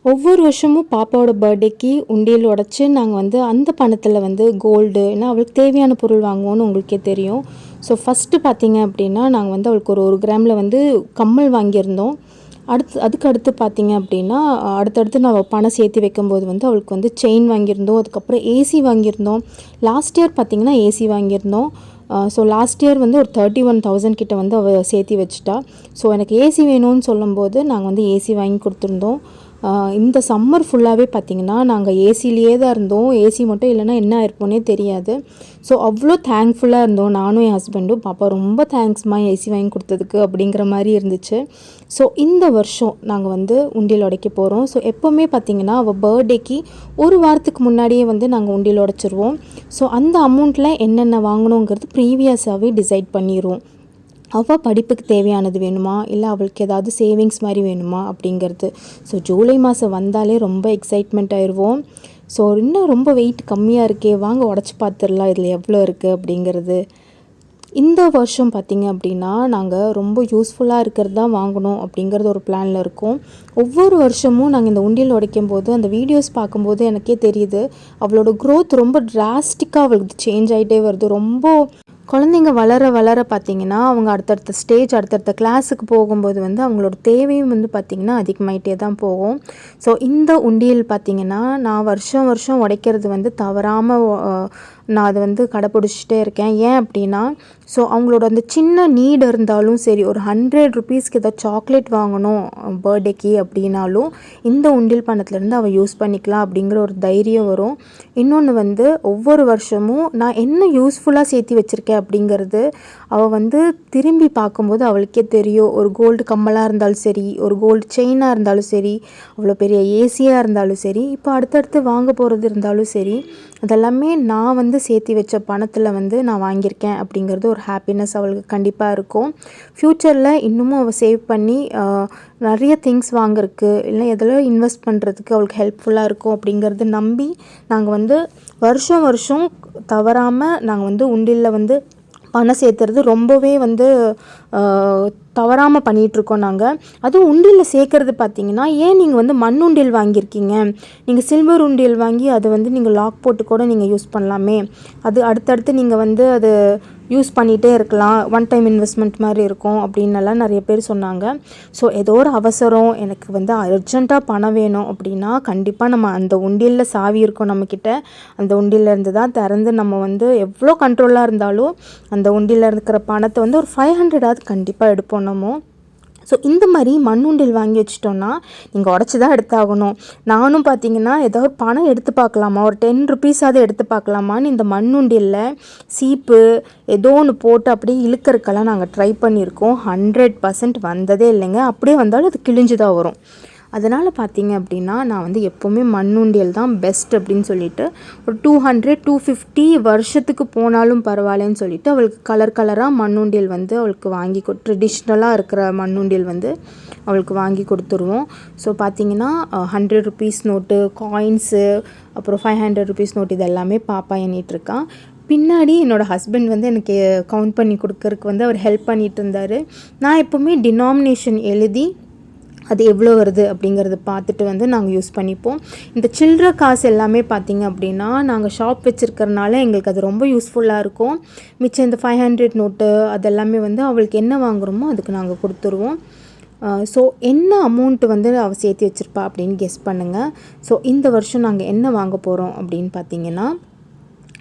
ஒவ்வொரு வருஷமும் பாப்பாவோட பர்த்டேக்கு உண்டியல் உடச்சி நாங்கள் வந்து அந்த பணத்தில் வந்து கோல்டு ஏன்னா அவளுக்கு தேவையான பொருள் வாங்குவோன்னு உங்களுக்கே தெரியும். ஸோ ஃபஸ்ட்டு பார்த்தீங்க அப்படின்னா நாங்கள் வந்து அவளுக்கு ஒரு கிராமில் வந்து கம்மல் வாங்கியிருந்தோம். அதுக்கு அடுத்து பார்த்தீங்க அப்படின்னா அடுத்தடுத்து நான் பணம் சேர்த்து வைக்கும்போது வந்து அவளுக்கு வந்து செயின் வாங்கியிருந்தோம். அதுக்கப்புறம் ஏசி வாங்கியிருந்தோம். லாஸ்ட் இயர் பார்த்திங்கன்னா ஏசி வாங்கியிருந்தோம். ஸோ லாஸ்ட் இயர் வந்து ஒரு 31,000 கிட்ட வந்து அவள் சேர்த்தி வச்சுட்டா. ஸோ எனக்கு ஏசி வேணும்னு சொல்லும்போது நாங்கள் வந்து ஏசி வாங்கி கொடுத்துருந்தோம். இந்த சம்மர் ஃபுல்லாகவே பார்த்திங்கன்னா நாங்கள் ஏசிலேயே தான் இருந்தோம். ஏசி மட்டும் இல்லைன்னா என்ன ஆயிருப்போனே தெரியாது. ஸோ அவ்வளோ தேங்க்ஃபுல்லாக இருந்தோம் நானும் என் ஹஸ்பண்டும். பாப்பா ரொம்ப தேங்க்ஸ்மா ஏசி வாங்கி கொடுத்ததுக்கு அப்படிங்கிற மாதிரி இருந்துச்சு. ஸோ இந்த வருஷம் நாங்கள் வந்து உண்டியல் உடைக்க போகிறோம். ஸோ எப்போவுமே பார்த்திங்கன்னா அவள் பர்த்டேக்கு ஒரு வாரத்துக்கு முன்னாடியே வந்து நாங்கள் உண்டியல் உடைச்சிருவோம். ஸோ அந்த அமௌண்ட்டில் என்னென்ன வாங்கணுங்கிறது ப்ரீவியஸாகவே டிசைட் பண்ணிடுவோம். அவள் படிப்புக்கு தேவையானது வேணுமா இல்லை அவளுக்கு ஏதாவது சேவிங்ஸ் மாதிரி வேணுமா அப்படிங்கிறது. ஸோ ஜூலை மாதம் வந்தாலே ரொம்ப எக்ஸைட்மெண்ட் ஆயிடுவோம். ஸோ இன்னும் ரொம்ப வெயிட் கம்மியாக இருக்கே, வாங்க உடச்சி பார்த்துடலாம் இதில் எவ்வளோ இருக்குது அப்படிங்கிறது. இந்த வருஷம் பார்த்திங்க அப்படின்னா நாங்கள் ரொம்ப யூஸ்ஃபுல்லாக இருக்கிறது தான் வாங்கணும் அப்படிங்கிறது ஒரு பிளானில் இருக்கோம். ஒவ்வொரு வருஷமும் நாங்கள் இந்த உண்டியல் உடைக்கும் போது அந்த வீடியோஸ் பார்க்கும்போது எனக்கே தெரியுது அவளோட க்ரோத் ரொம்ப டிராஸ்டிக்காக அவளுக்கு சேஞ்ச் ஆகிட்டே வருது. ரொம்ப குழந்தைங்க வளர வளர பார்த்திங்கன்னா அவங்க அடுத்தடுத்த கிளாஸுக்கு போகும்போது வந்து அவங்களோட தேவையும் வந்து பார்த்திங்கன்னா அதிகமாகிட்டே தான் போகும். ஸோ இந்த உண்டியல் பார்த்திங்கன்னா நான் வருஷம் வருஷம் உடைக்கிறது வந்து தவறாமல் நான் அதை வந்து கடைப்பிடிச்சிட்டே இருக்கேன். ஏன் அப்படின்னா ஸோ அவங்களோட அந்த சின்ன நீடு இருந்தாலும் சரி, ஒரு 100 ருபீஸ்க்கு ஏதாவது சாக்லேட் வாங்கணும் பர்த்டேக்கு அப்படின்னாலும் இந்த உண்டியல் பணத்துலேருந்து அவள் யூஸ் பண்ணிக்கலாம் அப்படிங்கிற ஒரு தைரியம் வரும். இன்னொன்று வந்து ஒவ்வொரு வருஷமும் நான் என்ன யூஸ்ஃபுல்லாக சேர்த்து வச்சுருக்கேன் அப்படிங்கிறது அவள் வந்து திரும்பி பார்க்கும்போது அவளுக்கே தெரியும். ஒரு கோல்டு கம்மலாக இருந்தாலும் சரி, ஒரு கோல்டு செயினாக இருந்தாலும் சரி, அவ்வளோ பெரிய ஏசியாக இருந்தாலும் சரி, இப்போ அடுத்தடுத்து வாங்க போகிறது இருந்தாலும் சரி, அதெல்லாமே நான் வந்து சேர்த்தி வச்ச பணத்தில் வந்து நான் வாங்கியிருக்கேன் அப்படிங்கிறது ஒரு ஹாப்பினஸ் அவளுக்கு கண்டிப்பாக இருக்கும். ஃப்யூச்சரில் இன்னமும் அவள் சேவ் பண்ணி நிறைய திங்ஸ் வாங்குறதுக்கு இல்லை எதில் இன்வெஸ்ட் பண்ணுறதுக்கு அவளுக்கு ஹெல்ப்ஃபுல்லாக இருக்கும் அப்படிங்கிறது நம்பி நாங்கள் வந்து வருஷம் தவறாமல் நாங்கள் வந்து உண்டியலில் வந்து பணம் சேர்த்துறது ரொம்பவே வந்து தவறாமல் பண்ணிகிட்ருக்கோம் நாங்கள். அதுவும் உண்டியலில் சேர்க்குறது பார்த்திங்கன்னா, ஏன் நீங்கள் வந்து மண் உண்டியல் வாங்கியிருக்கீங்க, நீங்கள் சில்வர் உண்டியல் வாங்கி அதை வந்து நீங்கள் லாக் போட்டு கூட நீங்கள் யூஸ் பண்ணலாமே, அது அடுத்தடுத்து நீங்கள் வந்து அது யூஸ் பண்ணிகிட்டே இருக்கலாம், ஒன் டைம் இன்வெஸ்ட்மெண்ட் மாதிரி இருக்கும் அப்படின்னலாம் நிறைய பேர் சொன்னாங்க. ஸோ ஏதோ ஒரு அவசரம் எனக்கு வந்து அர்ஜெண்ட்டாக பணம் வேணும் அப்படின்னா கண்டிப்பாக நம்ம அந்த உண்டியலில் சாவி இருக்கும் நம்மக்கிட்ட, அந்த உண்டியலேருந்து தான் திறந்து நம்ம வந்து எவ்வளோ கண்ட்ரோலாக இருந்தாலும் அந்த உண்டியில் இருக்கிற பணத்தை வந்து ஒரு 500ஆவது கண்டிப்பாக எடுப்போம் நம்ம. ஸோ இந்த மாதிரி மண்ணுண்டியல் வாங்கி வச்சிட்டோன்னா நீங்கள் உடச்சி தான் எடுத்தாகணும். நானும் பார்த்திங்கன்னா ஏதாவது பணம் எடுத்து பார்க்கலாமா, ஒரு 10 ருபீஸாவது எடுத்து பார்க்கலாமான்னு இந்த மண்ணுண்டியலில் சீப்பு ஏதோ ஒன்று போட்டு அப்படியே இழுக்கிறதுக்கெல்லாம் நாங்கள் ட்ரை பண்ணியிருக்கோம். 100% வந்ததே இல்லைங்க. அப்படியே வந்தாலும் அது கிழிஞ்சு தான் வரும். அதனால் பார்த்திங்க அப்படின்னா நான் வந்து எப்போவுமே மண்ணுண்டியல் தான் பெஸ்ட் அப்படின்னு சொல்லிட்டு ஒரு 200-250 வருஷத்துக்கு போனாலும் பரவாயில்லன்னு சொல்லிட்டு அவளுக்கு கலராக மண்ணுண்டியல் வந்து அவளுக்கு வாங்கி ட்ரெடிஷ்னலாக இருக்கிற மண்ணுண்டியல் வந்து அவளுக்கு வாங்கி கொடுத்துருவோம். ஸோ பார்த்திங்கன்னா 100 ருபீஸ் நோட்டு, காயின்ஸு, அப்புறம் 500 ருபீஸ் நோட்டு இது எல்லாமே பாப்பா எண்ணிகிட்ருக்கான். பின்னாடி என்னோடய ஹஸ்பண்ட் வந்து எனக்கு கவுண்ட் பண்ணி கொடுக்கறதுக்கு வந்து அவர் ஹெல்ப் பண்ணிகிட்டு இருந்தார். நான் எப்போவுமே டினாமினேஷன் எழுதி அது எவ்வளோ வருது அப்படிங்கிறத பார்த்துட்டு வந்து நாங்கள் யூஸ் பண்ணிப்போம். இந்த சில்லற காசு எல்லாமே பார்த்திங்க அப்படின்னா நாங்கள் ஷாப் வச்சுருக்கறனால எங்களுக்கு அது ரொம்ப யூஸ்ஃபுல்லாக இருக்கும். மிச்சம் இந்த 500 நோட்டு அதெல்லாமே வந்து அவளுக்கு என்ன வாங்குகிறோமோ அதுக்கு நாங்கள் கொடுத்துருவோம். ஸோ என்ன அமௌண்ட்டு வந்து அவள் சேர்த்து வச்சுருப்பா அப்படின்னு கெஸ் பண்ணுங்கள். ஸோ இந்த வருஷம் நாங்கள் என்ன வாங்க போகிறோம் அப்படின்னு பார்த்திங்கன்னா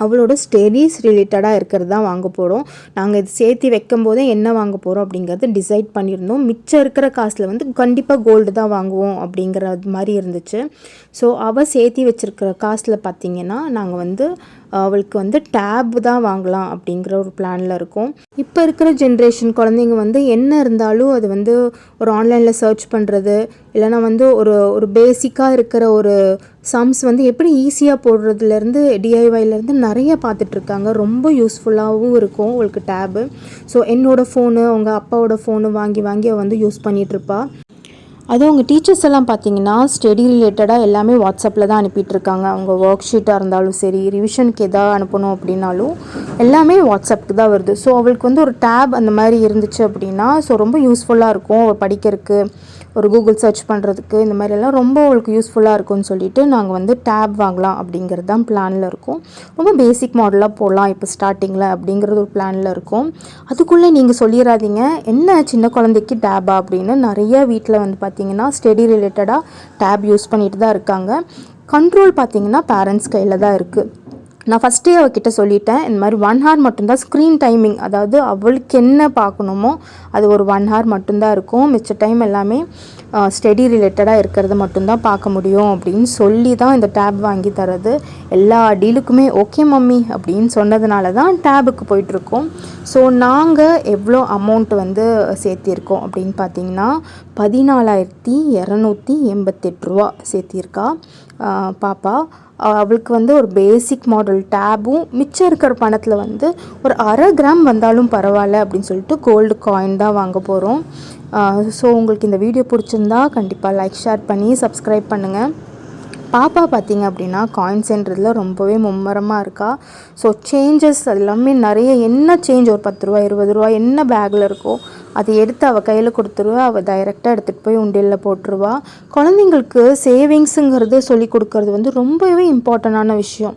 அவளோட ஸ்டடீஸ் ரிலேட்டடாக இருக்கிறது தான் வாங்க போகிறோம். நாங்கள் இது சேர்த்து வைக்கும் போதே என்ன வாங்க போகிறோம் அப்படிங்கிறது டிசைட் பண்ணியிருந்தோம். மிச்சம் இருக்கிற காசில் வந்து கண்டிப்பாக கோல்டு தான் வாங்குவோம் அப்படிங்கிறது மாதிரி இருந்துச்சு. ஸோ அவள் சேர்த்து வச்சுருக்கிற காசில் பார்த்திங்கன்னா நாங்கள் வந்து அவளுக்கு வந்து டேப் தான் வாங்கலாம் அப்படிங்கிற ஒரு பிளானில் இருக்கும். இப்போ இருக்கிற ஜென்ரேஷன் குழந்தைங்க வந்து என்ன இருந்தாலும் அது வந்து ஒரு ஆன்லைனில் சர்ச் பண்ணுறது, இல்லைனா வந்து ஒரு பேசிக்காக இருக்கிற ஒரு சம்ஸ் வந்து எப்படி ஈஸியாக போடுறதுலேருந்து டிஐஒய்லேருந்து நிறைய பார்த்துட்ருக்காங்க. ரொம்ப யூஸ்ஃபுல்லாகவும் இருக்கும் அவளுக்கு டேபு. ஸோ என்னோடய ஃபோனு அவங்க அப்பாவோட ஃபோனு வாங்கி அவள் வந்து யூஸ் பண்ணிகிட்ருப்பா. அதுவும் அவங்க டீச்சர்ஸ் எல்லாம் பார்த்திங்கன்னா ஸ்டடி ரிலேட்டடாக எல்லாமே வாட்ஸ்அப்பில் தான் அனுப்பிட்டுருக்காங்க. அவங்க ஒர்க் ஷீட்டாக இருந்தாலும் சரி, ரிவிஷனுக்கு எதாவது அனுப்பணும் அப்படின்னாலும் எல்லாமே வாட்ஸ்அப்புக்கு தான் வருது. ஸோ அவளுக்கு வந்து ஒரு டேப் அந்த மாதிரி இருந்துச்சு அப்படின்னா ஸோ ரொம்ப யூஸ்ஃபுல்லாக இருக்கும் அவள் படிக்கிறதுக்கு. ஒரு கூகுள் சர்ச் பண்ணுறதுக்கு இந்த மாதிரியெல்லாம் ரொம்ப உங்களுக்கு யூஸ்ஃபுல்லாக இருக்கும்னு சொல்லிட்டு நாங்கள் வந்து டேப் வாங்கலாம் அப்படிங்கிறது தான் பிளானில் இருக்கும். ரொம்ப பேசிக் மாடலாக போடலாம் இப்போ ஸ்டார்டிங்கில் அப்படிங்கிறது ஒரு பிளானில் இருக்கும். அதுக்குள்ளே நீங்கள் சொல்லிடாதீங்க என்ன சின்ன குழந்தைக்கு டேபா அப்படின்னு. நிறைய வீட்டில் வந்து பார்த்திங்கன்னா ஸ்டடி ரிலேட்டடாக டேப் யூஸ் பண்ணிட்டு தான் இருக்காங்க. கண்ட்ரோல் பார்த்திங்கன்னா பேரண்ட்ஸ் கையில் தான் இருக்குது. நான் ஃபஸ்ட்டே அவகிட்ட சொல்லிட்டேன், இந்த மாதிரி 1 hour மட்டும்தான் ஸ்க்ரீன் டைமிங், அதாவது அவளுக்கு என்ன பார்க்கணுமோ அது ஒரு 1 hour மட்டும்தான் இருக்கும். மிச்ச டைம் எல்லாமே ஸ்டடி ரிலேட்டடாக இருக்கிறத மட்டும்தான் பார்க்க முடியும் அப்படின்னு சொல்லி தான் இந்த டேப் வாங்கி தரது. எல்லா டீலுக்குமே ஓகே மம்மி அப்படின்னு சொன்னதுனால தான் டேபுக்கு போயிட்டுருக்கோம். ஸோ நாங்கள் எவ்வளோ அமௌண்ட் வந்து சேர்த்திருக்கோம் அப்படின்னு பார்த்தீங்கன்னா 14,288 ரூபா சேர்த்திருக்கா பாப்பா. அவளுக்கு வந்து ஒரு பேசிக் மாடல் டேபும் மிச்சம் இருக்கிற பணத்தில் வந்து ஒரு 1/2 கிராம் வந்தாலும் பரவாயில்ல அப்படின்னு சொல்லிட்டு கோல்டு காயின் தான் வாங்க போகிறோம். ஸோ உங்களுக்கு இந்த வீடியோ பிடிச்சிருந்தா கண்டிப்பாக லைக் ஷேர் பண்ணி சப்ஸ்கிரைப் பண்ணுங்கள். பாப்பா பார்த்திங்க அப்படின்னா காயின்ஸ்ன்றதுல ரொம்பவே மும்மரமாக இருக்கா. ஸோ சேஞ்சஸ் அது எல்லாமே நிறைய என்ன சேஞ்ச் ஒரு 10 ரூபா 20 ரூபா என்ன பேக்கில் இருக்கோ அதை எடுத்து அவள் கையில் கொடுத்துருவா. அவள் டைரெக்டாக எடுத்துகிட்டு போய் உண்டியலில் போட்டுருவா. குழந்தைங்களுக்கு சேவிங்ஸுங்கிறது சொல்லி கொடுக்கறது வந்து ரொம்பவே இம்பார்ட்டண்டான விஷயம்.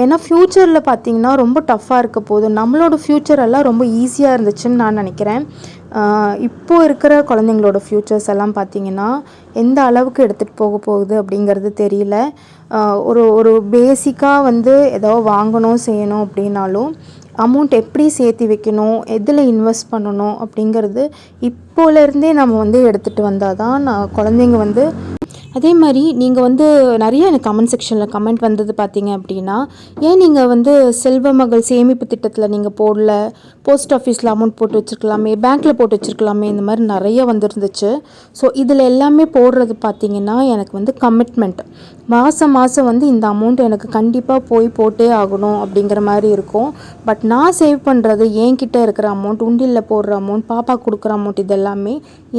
ஏன்னா ஃப்யூச்சரில் பார்த்திங்கன்னா ரொம்ப டஃப்பாக இருக்க போகுது. நம்மளோட ஃப்யூச்சர் எல்லாம் ரொம்ப ஈஸியாக இருந்துச்சுன்னு நான் நினைக்கிறேன். இப்போது இருக்கிற குழந்தைங்களோட ஃப்யூச்சர்ஸ் எல்லாம் பார்த்திங்கன்னா எந்த அளவுக்கு எடுத்துகிட்டு போக போகுது அப்படிங்கிறது தெரியல. ஒரு ஒரு பேசிக்காக வந்து ஏதோ வாங்கணும் செய்யணும் அப்படின்னாலும் அமௌண்ட் எப்படி சேர்த்து வைக்கணும், எதில் இன்வெஸ்ட் பண்ணணும் அப்படிங்கிறது இப்போலேருந்தே நம்ம வந்து எடுத்துகிட்டு வந்தால் தான் குழந்தைங்க வந்து. அதே மாதிரி நீங்கள் வந்து நிறைய எனக்கு கமெண்ட் செக்ஷனில் கமெண்ட் வந்தது பார்த்தீங்க அப்படின்னா, ஏன் நீங்கள் வந்து செல்வ மகள் சேமிப்பு திட்டத்தில் நீங்கள் போடல, போஸ்ட் ஆஃபீஸில் அமௌண்ட் போட்டு வச்சுருக்கலாமே, பேங்க்கில் போட்டு வச்சுருக்கலாமே, இந்த மாதிரி நிறைய வந்துருந்துச்சு. ஸோ இதில் எல்லாமே போடுறது பார்த்திங்கன்னா எனக்கு வந்து கமிட்மெண்ட். மாதம் வந்து இந்த அமௌண்ட் எனக்கு கண்டிப்பாக போய் போட்டே ஆகணும் அப்படிங்கிற மாதிரி இருக்கும். பட் நான் சேவ் பண்ணுறது என்கிட்ட இருக்கிற அமௌண்ட், உண்டியில் போடுற அமௌண்ட், பாப்பா கொடுக்குற அமௌண்ட், இது எல்லாமே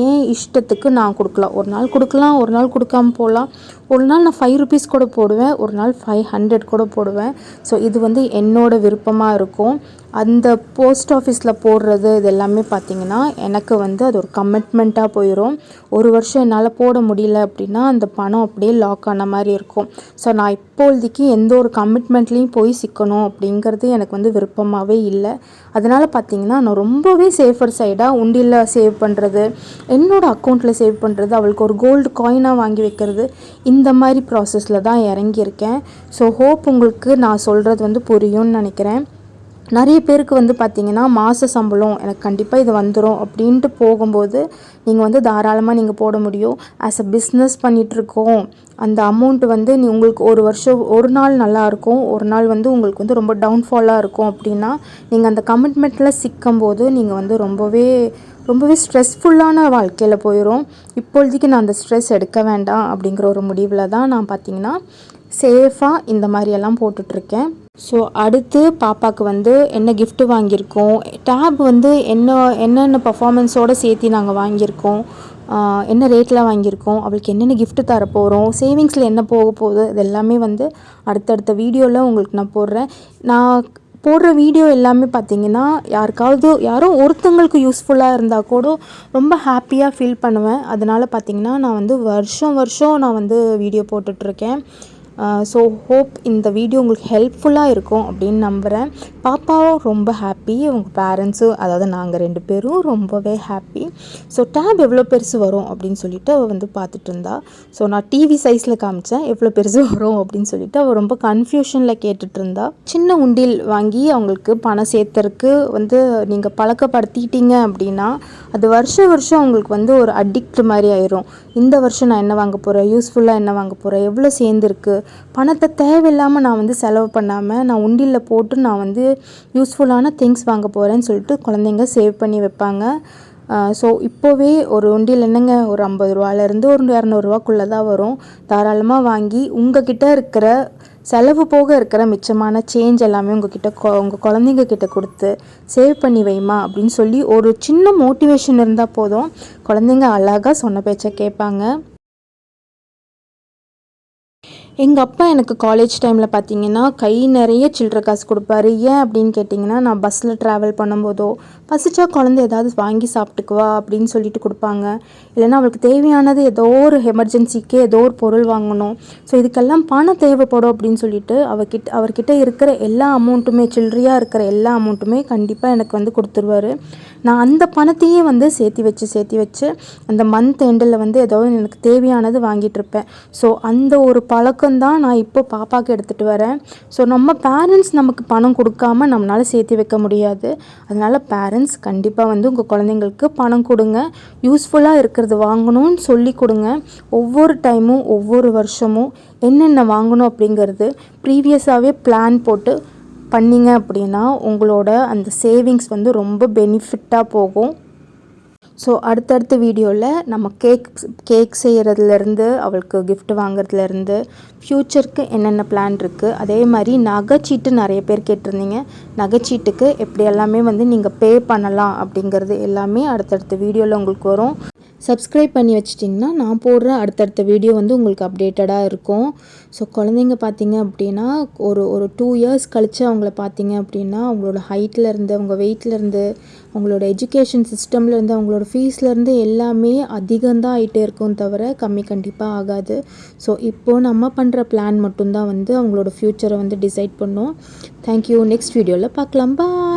ஏன் இஷ்டத்துக்கு நான் கொடுக்கலாம். ஒரு நாள் கொடுக்கலாம், ஒரு நாள் கொடுக்காம போகலாம். ஒரு நாள் நான் 5 rupees கூட போடுவேன், ஒரு நாள் 500 கூட போடுவேன். ஸோ இது வந்து என்னோட விருப்பமாக இருக்கும். அந்த போஸ்ட் ஆஃபீஸில் போடுறது இது எல்லாமே பார்த்திங்கன்னா எனக்கு வந்து அது ஒரு கமிட்மெண்ட்டாக போயிடும். ஒரு வருஷம் என்னால் போட முடியல அப்படின்னா அந்த பணம் அப்படியே லாக் ஆன மாதிரி இருக்கும். ஸோ நான் இப்போதைக்கு எந்த ஒரு கமிட்மெண்ட்லேயும் போய் சிக்கணும் அப்படிங்கிறது எனக்கு வந்து விருப்பமாகவே இல்லை. அதனால் பார்த்திங்கன்னா நான் ரொம்பவே சேஃபர் சைடாக உண்டியில் சேவ் பண்ணுறது, என்னோடய அக்கௌண்ட்டில் சேவ் பண்ணுறது, அவளுக்கு ஒரு கோல்டு காயினாக வாங்கி வைக்கிறது, இந்த மாதிரி ப்ராசஸில் தான் இறங்கியிருக்கேன். ஸோ ஹோப் உங்களுக்கு நான் சொல்கிறது வந்து புரியும்னு நினைக்கிறேன். நிறைய பேருக்கு வந்து பார்த்திங்கன்னா மாத சம்பளம் எனக்கு கண்டிப்பாக இது வந்துடும் அப்படின்ட்டு போகும்போது நீங்கள் வந்து தாராளமாக நீங்கள் போட முடியும். ஆஸ் அ பிஸ்னஸ் பண்ணிகிட்ருக்கோம், அந்த அமௌண்ட் வந்து உங்களுக்கு ஒரு வருஷம் ஒரு நாள் நல்லாயிருக்கும், ஒரு நாள் வந்து உங்களுக்கு வந்து ரொம்ப டவுன்ஃபாலாக இருக்கும் அப்படின்னா நீங்கள் அந்த கமிட்மெண்ட்டில் சிக்கும்போது நீங்கள் வந்து ரொம்பவே ஸ்ட்ரெஸ்ஃபுல்லான வாழ்க்கையில் போயிடும். இப்பொழுதைக்கு நான் அந்த ஸ்ட்ரெஸ் எடுக்க வேண்டாம் அப்படிங்கிற ஒரு முடிவில் தான் நான் பார்த்திங்கன்னா சேஃபாக இந்த மாதிரியெல்லாம் போட்டுட்ருக்கேன். ஸோ அடுத்து பாப்பாவுக்கு வந்து என்ன கிஃப்ட்டு வாங்கியிருக்கோம், டேப் வந்து என்னென்ன பர்ஃபார்மன்ஸோடு சேர்த்து நாங்கள் வாங்கியிருக்கோம், என்ன ரேட்டில் வாங்கியிருக்கோம், அவளுக்கு என்னென்ன கிஃப்ட்டு தரப்போகிறோம், சேவிங்ஸில் என்ன போக போகுது, இது எல்லாமே வந்து அடுத்தடுத்த வீடியோவில் உங்களுக்கு நான் போடுறேன். நான் போடுற வீடியோ எல்லாமே பார்த்திங்கன்னா யாரோ ஒருத்தங்களுக்கு யூஸ்ஃபுல்லாக இருந்தால் கூட ரொம்ப ஹாப்பியாக ஃபீல் பண்ணுவேன். அதனால் பார்த்திங்கன்னா நான் வந்து வருஷம் நான் வந்து வீடியோ போட்டுட்ருக்கேன். ஸோ ஹோப் இந்த வீடியோ உங்களுக்கு ஹெல்ப்ஃபுல்லாக இருக்கும் அப்படின்னு நம்புகிறேன். பாப்பாவும் ரொம்ப ஹாப்பி, உங்கள் பேரண்ட்ஸும், அதாவது நாங்கள் 2 பேரும் ரொம்பவே ஹாப்பி. ஸோ டேப் எவ்வளோ பெருசு வரும் அப்படின்னு சொல்லிட்டு அவள் வந்து பார்த்துட்டு இருந்தா. ஸோ நான் டிவி சைஸில் காமிச்சேன் எவ்வளோ பெருசு வரும் அப்படின்னு சொல்லிட்டு அவள் ரொம்ப கன்ஃபியூஷனில் கேட்டுட்டு இருந்தா. சின்ன உண்டில் வாங்கி அவங்களுக்கு பணம் சேர்த்துறதுக்கு வந்து நீங்கள் பழக்கப்படுத்திட்டீங்க அப்படின்னா அது வருஷம் அவங்களுக்கு வந்து ஒரு அடிக்ட் மாதிரி ஆயிரும். இந்த வருஷம் நான் என்ன வாங்க போகிறேன், யூஸ்ஃபுல்லாக என்ன வாங்க போகிறேன், எவ்வளோ சேர்ந்துருக்கு, பணத்தை தேவையில்லாமல் நான் வந்து செலவு பண்ணாமல் நான் உண்டியில் போட்டு நான் வந்து யூஸ்ஃபுல்லான திங்ஸ் வாங்க போகிறேன்னு சொல்லிட்டு குழந்தைங்க சேவ் பண்ணி வைப்பாங்க. ஸோ இப்போவே ஒரு உண்டியில் என்னங்க ஒரு 50 ரூபாலேருந்து ஒரு 200 ரூபாக்குள்ளே தான் வரும். தாராளமாக வாங்கி உங்ககிட்ட இருக்கிற செலவு போக இருக்கிற மிச்சமான சேஞ்ச் எல்லாமே உங்கள் குழந்தைங்க கிட்ட கொடுத்து சேவ் பண்ணி வைமா அப்படின்னு சொல்லி ஒரு சின்ன மோட்டிவேஷன் இருந்தால் போதும், குழந்தைங்க அழகாக சொன்ன பேச்சை கேட்பாங்க. எங்கள் அப்பா எனக்கு காலேஜ் டைமில் பார்த்தீங்கன்னா கை நிறைய சில்லற காசு கொடுப்பாரு. ஏன் அப்படின்னு கேட்டிங்கன்னா, நான் பஸ்ஸில் ட்ராவல் பண்ணும்போதோ, பசிச்சா குழந்தை ஏதாவது வாங்கி சாப்பிட்டுக்குவா அப்படின்னு சொல்லிட்டு கொடுப்பாங்க. இல்லைன்னா அவளுக்கு தேவையானது ஏதோ ஒரு எமர்ஜென்சிக்கு ஏதோ ஒரு பொருள் வாங்கணும். ஸோ இதுக்கெல்லாம் பணம் தேவைப்படும் அப்படின்னு சொல்லிட்டு அவர்கிட்ட இருக்கிற எல்லா அமௌண்ட்டுமே, சில்லறையாக இருக்கிற எல்லா அமௌண்ட்டுமே கண்டிப்பாக எனக்கு வந்து கொடுத்துருவாரு. நான் அந்த பணத்தையே வந்து சேர்த்தி வச்சு அந்த மந்த் எண்டில் வந்து ஏதோ எனக்கு தேவையானது வாங்கிட்டுருப்பேன். ஸோ அந்த ஒரு பழக்கம்தான் நான் இப்போ பாப்பாவுக்கு எடுத்துகிட்டு வரேன். ஸோ நம்ம பேரண்ட்ஸ் நமக்கு பணம் கொடுக்காம நம்மளால் சேர்த்து வைக்க முடியாது. அதனால் பேரண்ட்ஸ் கண்டிப்பாக வந்து உங்கள் குழந்தைங்களுக்கு பணம் கொடுங்க. யூஸ்ஃபுல்லாக இருக்கிறது வாங்கணும்னு சொல்லி கொடுங்க. ஒவ்வொரு டைமும் ஒவ்வொரு வருஷமும் என்னென்ன வாங்கணும் அப்படிங்கிறது ப்ரீவியஸாகவே பிளான் போட்டு பண்ணிங்க அப்படின்னா உங்களோட அந்த சேவிங்ஸ் வந்து ரொம்ப பெனிஃபிட்டாக போகும். ஸோ அடுத்தடுத்த வீடியோவில் நம்ம கேக் செய்கிறதுலேருந்து அவளுக்கு கிஃப்ட் வாங்குறதுலேருந்து ஃப்யூச்சருக்கு என்னென்ன பிளான் இருக்குது, அதே மாதிரி நகைச்சீட்டு நிறைய பேர் கேட்டிருந்தீங்க. நகைச்சீட்டுக்கு எப்படி எல்லாமே வந்து நீங்கள் பே பண்ணலாம் அப்படிங்கிறது எல்லாமே அடுத்தடுத்த வீடியோவில் உங்களுக்கு வரும். சப்ஸ்கிரைப் பண்ணி வச்சிட்டிங்கன்னா நான் போடுற அடுத்தடுத்த வீடியோ வந்து உங்களுக்கு அப்டேட்டடாக இருக்கும். ஸோ குழந்தைங்க பார்த்தீங்க அப்படின்னா ஒரு 2 இயர்ஸ் கழித்து அவங்கள பார்த்தீங்க அப்படின்னா அவங்களோட ஹைட்லேருந்து, அவங்க வெயிட்லேருந்து, அவங்களோட எஜுகேஷன் சிஸ்டம்லேருந்து, அவங்களோட ஃபீஸ்லேருந்து எல்லாமே அதிகம்தான் ஆகிட்டே இருக்கும் தவிர கம்மி கண்டிப்பாக ஆகாது. ஸோ இப்போது நம்ம பண்ணுற பிளான் மட்டும்தான் வந்து அவங்களோட ஃப்யூச்சரை வந்து டிசைட் பண்ணும். தேங்க்யூ. நெக்ஸ்ட் வீடியோவில் பார்க்கலாம். பாய்.